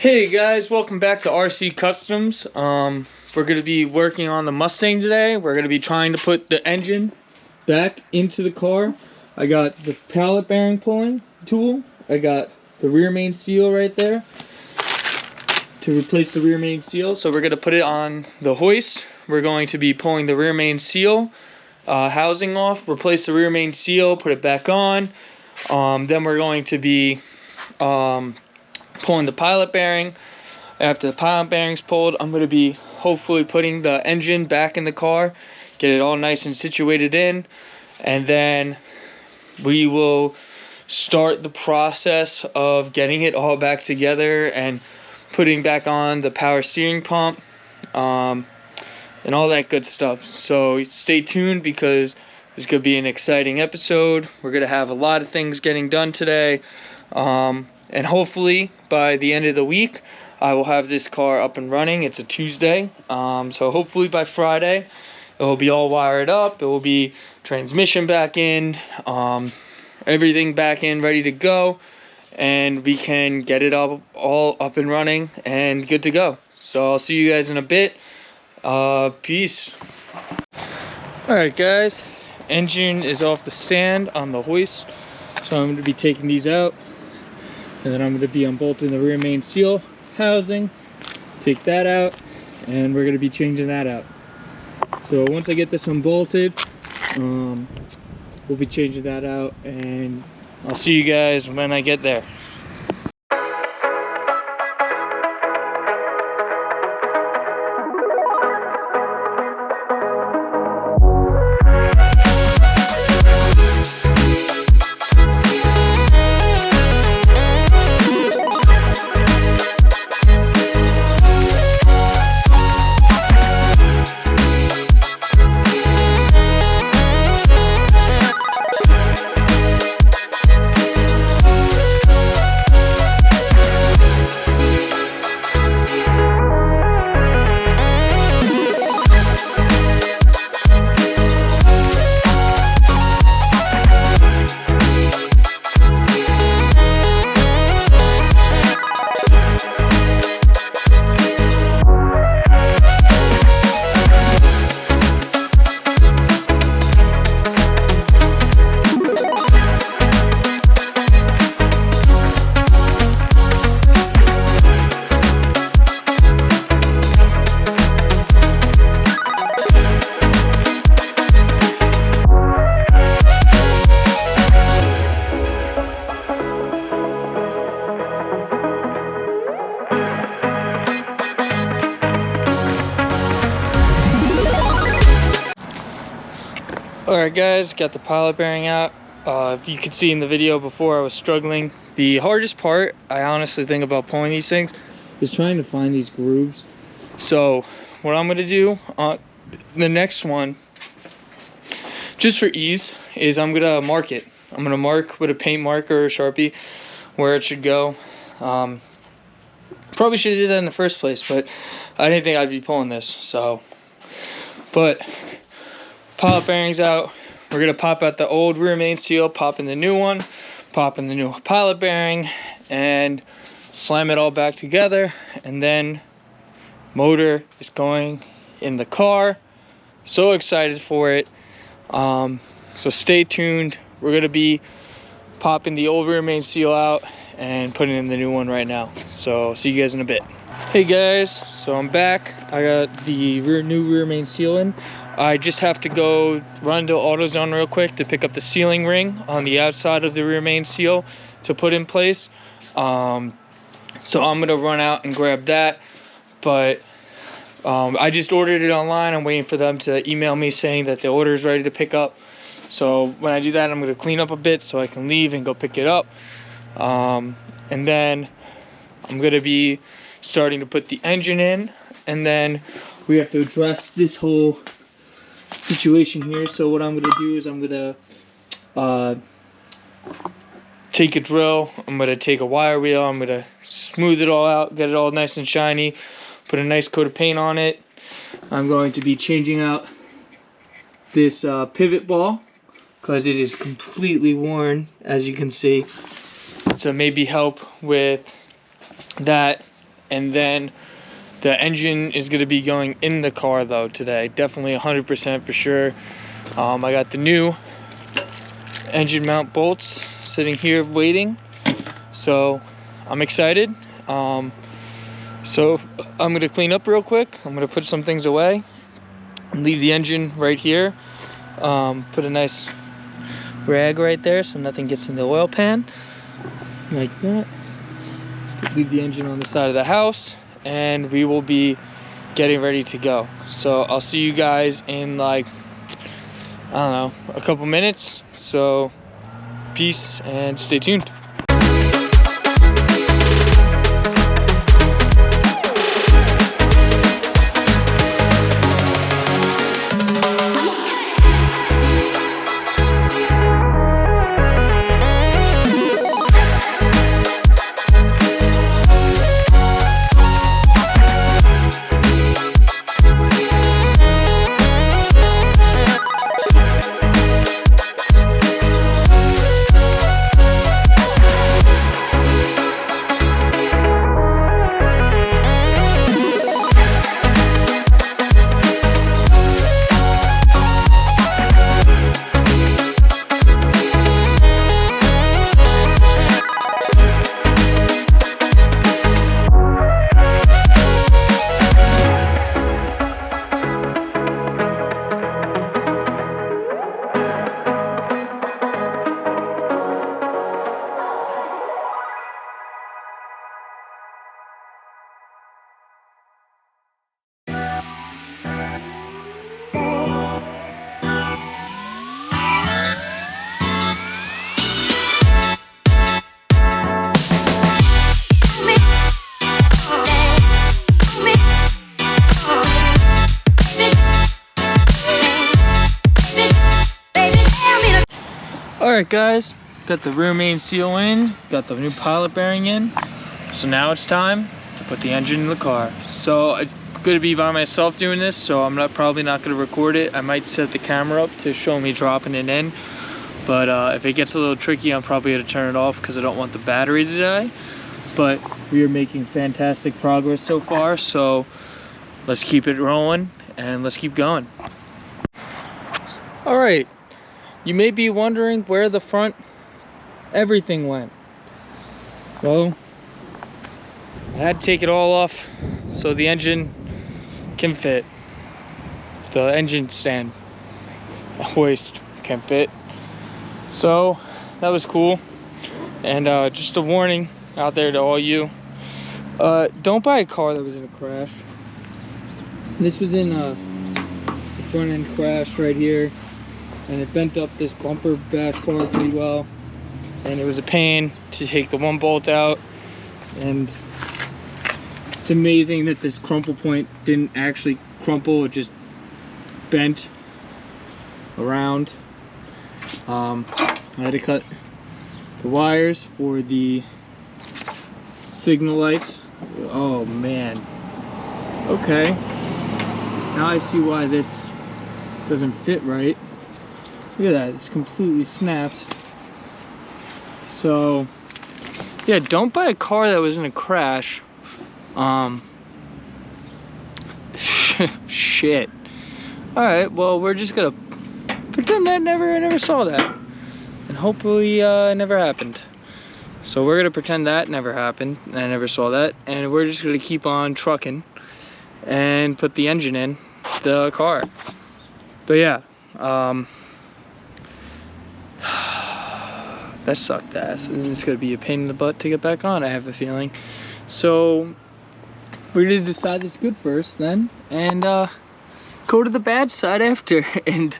Hey guys, welcome back to RC Customs. We're going to be working on the Mustang today. We're going to be trying to put the engine back into the car. I got the pallet bearing pulling tool. I got the rear main seal right there to replace the rear main seal. So we're going to put it on the hoist. We're going to be pulling the rear main seal housing off, replace the rear main seal, put it back on. Then we're going to be pulling the pilot bearing. After the pilot bearing's pulled, I'm going to be hopefully putting the engine back in the car, get it all nice and situated in, and then we will start the process of getting it all back together and putting back on the power steering pump and all that good stuff. So stay tuned because this could be an exciting episode. We're going to have a lot of things getting done today. And hopefully by the end of the week, I will have this car up and running. It's a Tuesday. So hopefully by Friday, it will be all wired up. It will be transmission back in, everything back in, ready to go. And we can get it all up and running and good to go. So I'll see you guys in a bit. Peace. Alright guys, engine is off the stand on the hoist. So I'm going to be taking these out. And then I'm going to be unbolting the rear main seal housing, take that out, and we're going to be changing that out. So once I get this unbolted, we'll be changing that out, and I'll see you guys when I get there. Alright guys, got the pilot bearing out. If you could see in the video before, I was struggling. The hardest part, I honestly think, about pulling these things is trying to find these grooves. So what I'm going to do on the next one, just for ease, is I'm going to mark it. I'm going to mark with a paint marker or a Sharpie where it should go. Probably should have did that in the first place, but I didn't think I'd be pulling this. So, but pilot bearings out. We're gonna pop out the old rear main seal, pop in the new one, pop in the new pilot bearing, and slam it all back together. And then motor is going in the car. So excited for it. So stay tuned. We're gonna be popping the old rear main seal out and putting in the new one right now. So see you guys in a bit. Hey guys, so I'm back. I got the new rear main seal in. I just have to go run to AutoZone real quick to pick up the sealing ring on the outside of the rear main seal to put in place. So I'm gonna run out and grab that. But I just ordered it online. I'm waiting for them to email me saying that the order is ready to pick up. So when I do that, I'm gonna clean up a bit so I can leave and go pick it up. And then I'm gonna be starting to put the engine in, and then we have to address this whole situation here. So what I'm gonna do is I'm gonna take a drill, I'm gonna take a wire wheel, I'm gonna smooth it all out, get it all nice and shiny, put a nice coat of paint on it. I'm going to be changing out this pivot ball because it is completely worn, as you can see. So maybe help with that and then the engine is going to be going in the car though today. Definitely 100% for sure. I got the new engine mount bolts sitting here waiting, so I'm excited. So I'm going to clean up real quick. I'm going to put some things away and leave the engine right here. Put a nice rag right there so nothing gets in the oil pan like that. Leave the engine on the side of the house, and we will be getting ready to go. So I'll see you guys in like, I don't know, a couple minutes. So peace and stay tuned. Alright guys, got the rear main seal in, got the new pilot bearing in, so now it's time to put the engine in the car. So I'm going to be by myself doing this, so I'm probably not going to record it. I might set the camera up to show me dropping it in, but if it gets a little tricky, I'm probably going to turn it off because I don't want the battery to die. But we are making fantastic progress so far, so let's keep it rolling and let's keep going. Alright. You may be wondering where the front everything went. Well, I had to take it all off so the engine can fit. The engine stand hoist can fit. So that was cool. And just a warning out there to all you. Don't buy a car that was in a crash. This was in a front end crash right here. And it bent up this bumper bash bar pretty well, and it was a pain to take the one bolt out, and it's amazing that this crumple point didn't actually crumple, it just bent around. I had to cut the wires for the signal lights. Oh man, okay, now I see why this doesn't fit right. Look at that, it's completely snapped. So yeah, don't buy a car that was in a crash. Shit. Alright, well, we're just gonna pretend that I never saw that, and hopefully it never happened. So we're gonna pretend that never happened and I never saw that, and we're just gonna keep on trucking and put the engine in the car. But yeah, that sucked ass, and it's gonna be a pain in the butt to get back on, I have a feeling. So we're gonna decide this good first then, and go to the bad side after, and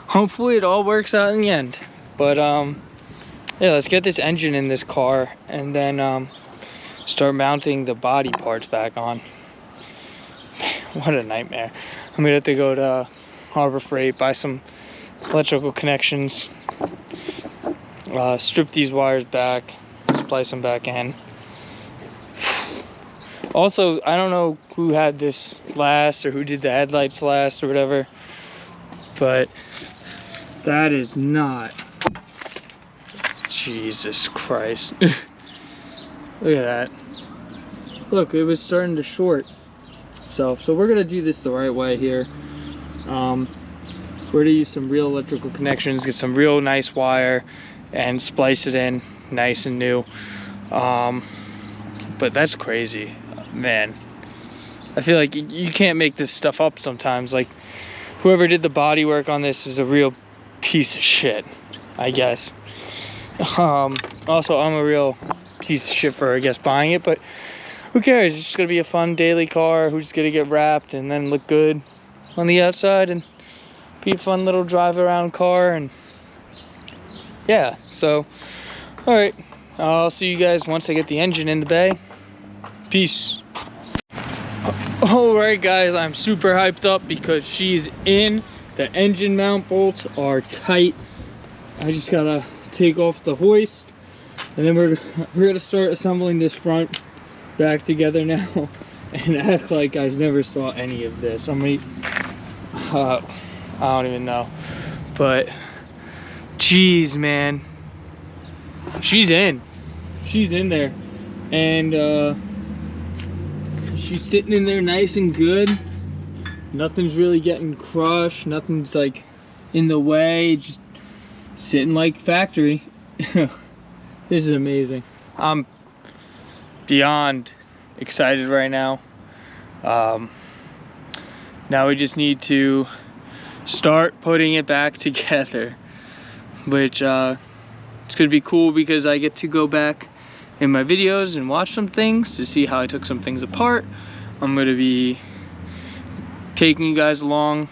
hopefully it all works out in the end. But yeah, let's get this engine in this car and then start mounting the body parts back on. What a nightmare. I'm gonna have to go to Harbor Freight, buy some electrical connections, strip these wires back, splice them back in. Also, I don't know who had this last or who did the headlights last or whatever, but that is not, Jesus Christ. Look at that. look, it was starting to short itself. So we're gonna do this the right way here. We're gonna use some real electrical connections, get some real nice wire, and splice it in nice and new. But that's crazy, man. I feel like you can't make this stuff up sometimes. Like, whoever did the body work on this is a real piece of shit, I guess. Also, I'm a real piece of shit for, I guess, buying it, but who cares? It's just gonna be a fun daily car. Who's gonna get wrapped and then look good on the outside and be a fun little drive around car. And yeah, so all right, I'll see you guys once I get the engine in the bay. Peace. All right, guys, I'm super hyped up because she's in. The engine mount bolts are tight. I just gotta take off the hoist, and then we're gonna start assembling this front back together now and act like I never saw any of this. I mean, I don't even know, but geez, man, she's in there, and she's sitting in there nice and good. Nothing's really getting crushed, nothing's like in the way, just sitting like factory. This is amazing. I'm beyond excited right now. Now we just need to start putting it back together, which it's gonna be cool because I get to go back in my videos and watch some things to see how I took some things apart. I'm gonna be taking you guys along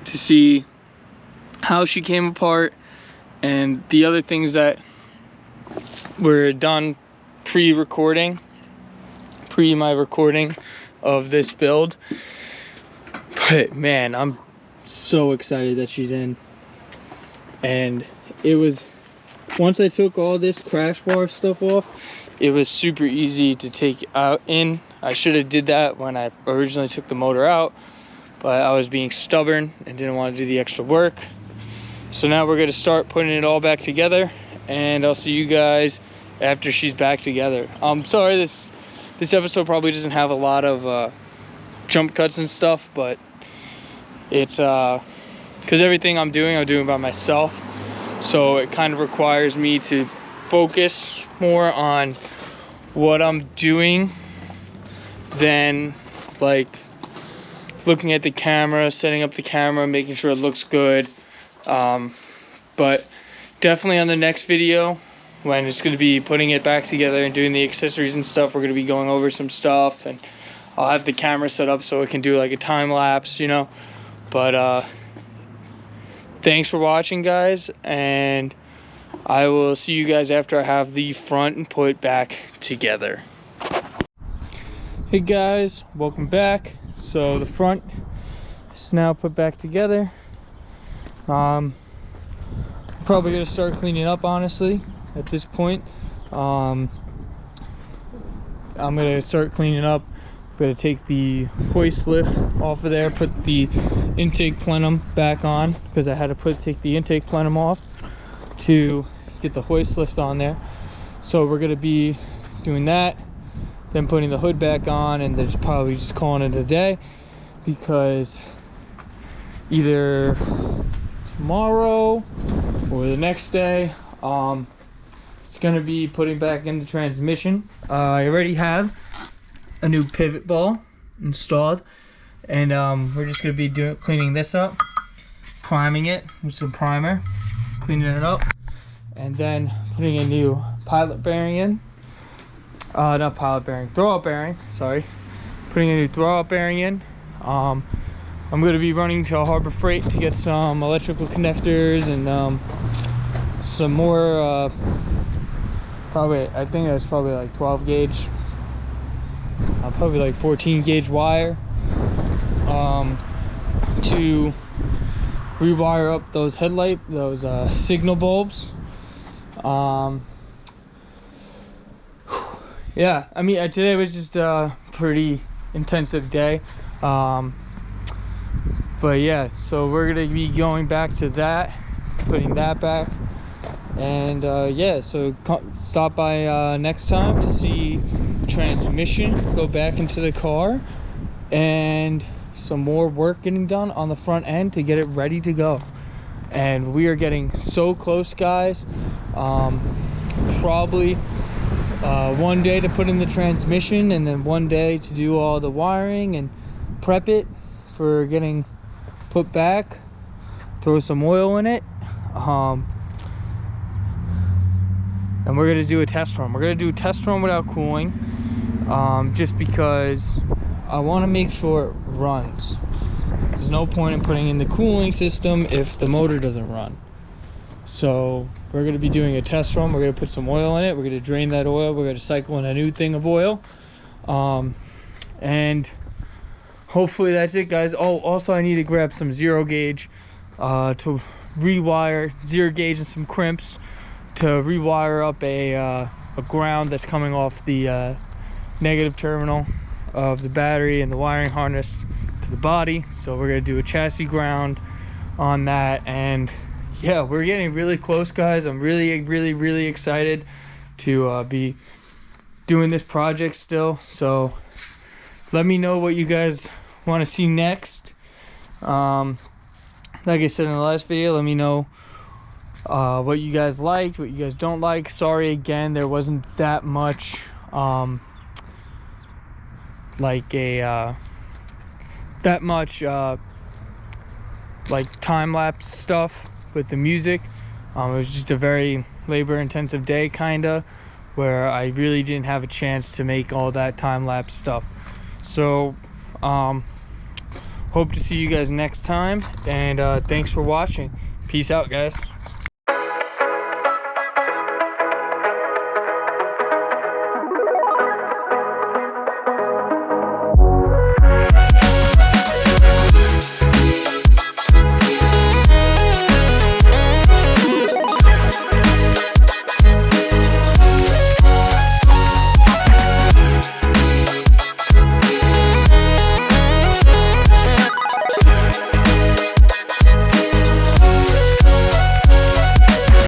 to see how she came apart and the other things that were done pre-recording, my recording of this build. But man, I'm so excited that she's in. And it was, once I took all this crash bar stuff off, it was super easy to take out in. I should have did that when I originally took the motor out, but I was being stubborn and didn't want to do the extra work. So now we're going to start putting it all back together, and I'll see you guys after she's back together. I'm sorry this episode probably doesn't have a lot of jump cuts and stuff, but it's because everything I'm doing by myself, so it kind of requires me to focus more on what I'm doing than like looking at the camera, setting up the camera, making sure it looks good. But definitely on the next video, when it's going to be putting it back together and doing the accessories and stuff, we're going to be going over some stuff, and I'll have the camera set up so it can do like a time lapse, you know. But thanks for watching, guys, and I will see you guys after I have the front put back together. Hey guys, welcome back. So the front is now put back together. Probably gonna start cleaning up, honestly, at this point. I'm gonna start cleaning up. I'm gonna take the hoist lift off of there, put the intake plenum back on, because I had to take the intake plenum off to get the hoist lift on there. So we're gonna be doing that, then putting the hood back on, and then probably just calling it a day, because either tomorrow or the next day it's gonna be putting back in the transmission. I already have a new pivot ball installed, and we're just gonna be cleaning this up, priming it with some primer, cleaning it up, and then putting a new pilot bearing in. Not pilot bearing, throwout bearing, sorry. Putting a new throwout bearing in. I'm going to be running to Harbor Freight to get some electrical connectors and some more, I think that's probably like 12 gauge, probably like 14 gauge wire, to rewire up those signal bulbs. Yeah, I mean, today was just a pretty intensive day. But yeah, so we're gonna be going back to that, putting that back, and yeah, so stop by next time to see transmission go back into the car, and some more work getting done on the front end to get it ready to go. And we are getting so close, guys. Probably one day to put in the transmission, and then one day to do all the wiring and prep it for getting put back, throw some oil in it, and we're gonna do a test run. We're gonna do a test run without cooling, just because I want to make sure it runs. There's no point in putting in the cooling system if the motor doesn't run. So we're going to be doing a test run. We're going to put some oil in it. We're going to drain that oil. We're going to cycle in a new thing of oil, and hopefully that's it, guys. Oh, also I need to grab some zero gauge to rewire, zero gauge and some crimps to rewire up a ground that's coming off the negative terminal of the battery and the wiring harness to the body. So we're gonna do a chassis ground on that, and yeah, we're getting really close, guys. I'm really excited to be doing this project still. So let me know what you guys want to see next. Like I said in the last video, let me know what you guys liked, what you guys don't like. Sorry again, there wasn't that much like time-lapse stuff with the music. It was just a very labor-intensive day, kinda, where I really didn't have a chance to make all that time-lapse stuff. So hope to see you guys next time, and thanks for watching. Peace out, guys.